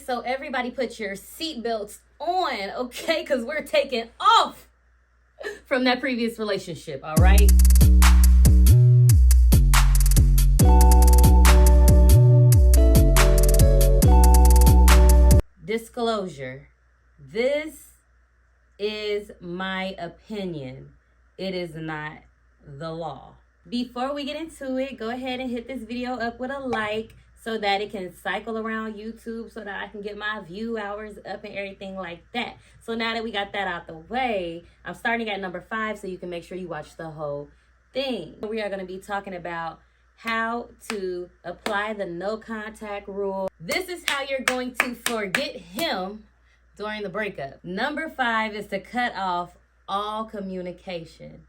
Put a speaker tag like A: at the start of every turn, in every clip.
A: so everybody put your seatbelts on, okay? Because we're taking off from that previous relationship, all right? Disclosure. This is my opinion. It is not the law. Before we get into it, go ahead and hit this video up with a like so that it can cycle around YouTube so that I can get my view hours up and everything like that. So now that we got that out the way, I'm starting at number 5 so you can make sure you watch the whole thing. We are going to be talking about how to apply the no contact rule. This is how you're going to forget him during the breakup. Number 5 is to cut off all communication.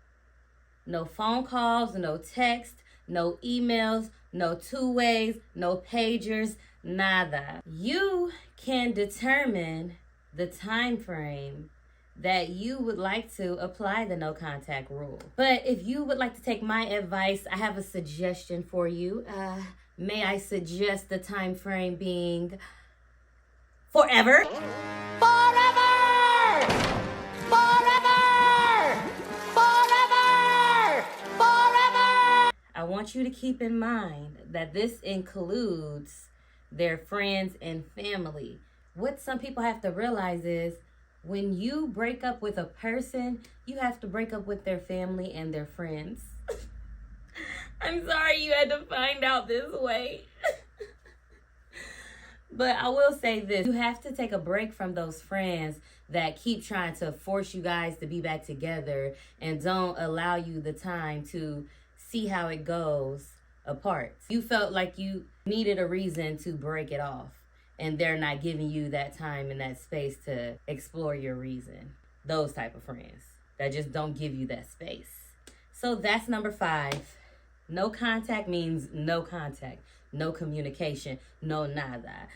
A: No phone calls, no text, no emails, no two-ways, no pagers, nada. You can determine the time frame that you would like to apply the no contact rule. But if you would like to take my advice, I have a suggestion for you. May I suggest the time frame being forever? Forever! Forever! Forever! Forever! I want you to keep in mind that this includes their friends and family. What some people have to realize is when you break up with a person, you have to break up with their family and their friends. I'm sorry you had to find out this way. But I will say this. You have to take a break from those friends that keep trying to force you guys to be back together and don't allow you the time to see how it goes apart. You felt like you needed a reason to break it off, and they're not giving you that time and that space to explore your reason. Those type of friends that just don't give you that space. So that's number 5. No contact means no contact, no communication, no nada,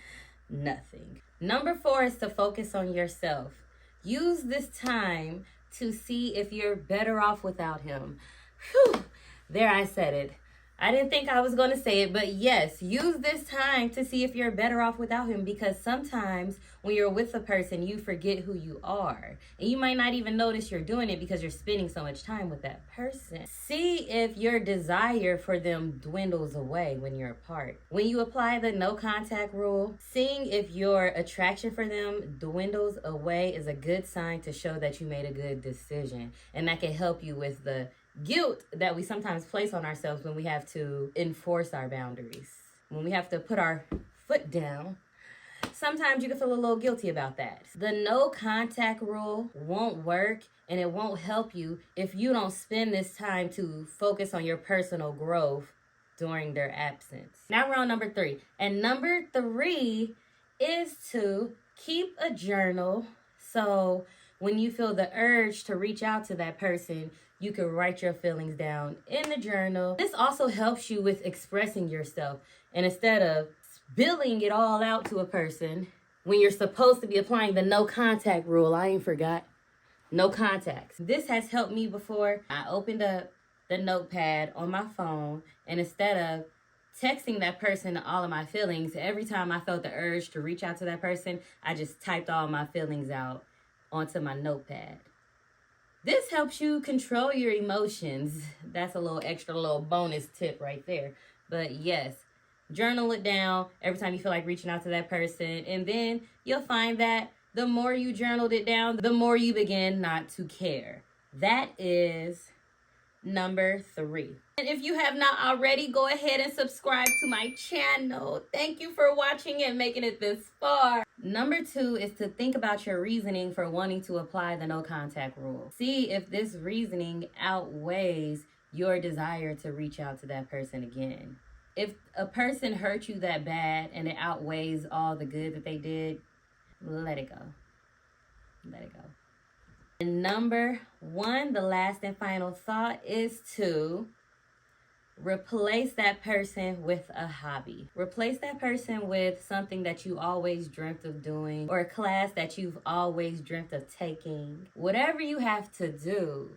A: nothing. Number 4 is to focus on yourself. Use this time to see if you're better off without him. Whew, there I said it. I didn't think I was going to say it, but yes, use this time to see if you're better off without him, because sometimes when you're with a person, you forget who you are. And you might not even notice you're doing it because you're spending so much time with that person. See if your desire for them dwindles away when you're apart. When you apply the no contact rule, seeing if your attraction for them dwindles away is a good sign to show that you made a good decision. And that can help you with the guilt that we sometimes place on ourselves when we have to enforce our boundaries. When we have to put our foot down, sometimes you can feel a little guilty about that. The no contact rule won't work, and it won't help you if you don't spend this time to focus on your personal growth during their absence. Now we're on number 3. And number 3 is to keep a journal. So when you feel the urge to reach out to that person, you can write your feelings down in the journal. This also helps you with expressing yourself. And instead of spilling it all out to a person, when you're supposed to be applying the no contact rule, I ain't forgot. No contacts. This has helped me before. I opened up the notepad on my phone, and instead of texting that person all of my feelings, every time I felt the urge to reach out to that person, I just typed all my feelings out onto my notepad. This helps you control your emotions. That's a little bonus tip right there. But yes, journal it down every time you feel like reaching out to that person. And then you'll find that the more you journaled it down, the more you begin not to care. That is number 3. And if you have not already, go ahead and subscribe to my channel. Thank you for watching and making it this far. Number 2 is to think about your reasoning for wanting to apply the no contact rule. See if this reasoning outweighs your desire to reach out to that person again. If a person hurt you that bad and it outweighs all the good that they did, let it go. Let it go. And number 1, the last and final thought, is to replace that person with a hobby. Replace that person with something that you always dreamt of doing, or a class that you've always dreamt of taking. Whatever you have to do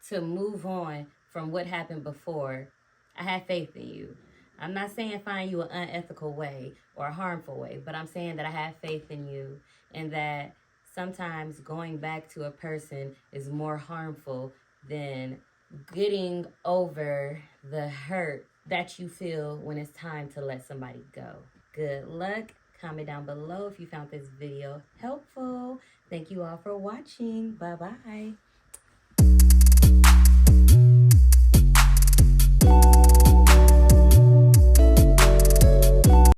A: to move on from what happened before, I have faith in you. I'm not saying find you an unethical way or a harmful way, but I'm saying that I have faith in you and that sometimes going back to a person is more harmful than getting over the hurt that you feel when it's time to let somebody go. Good luck. Comment down below if you found this video helpful. Thank you all for watching. Bye-bye.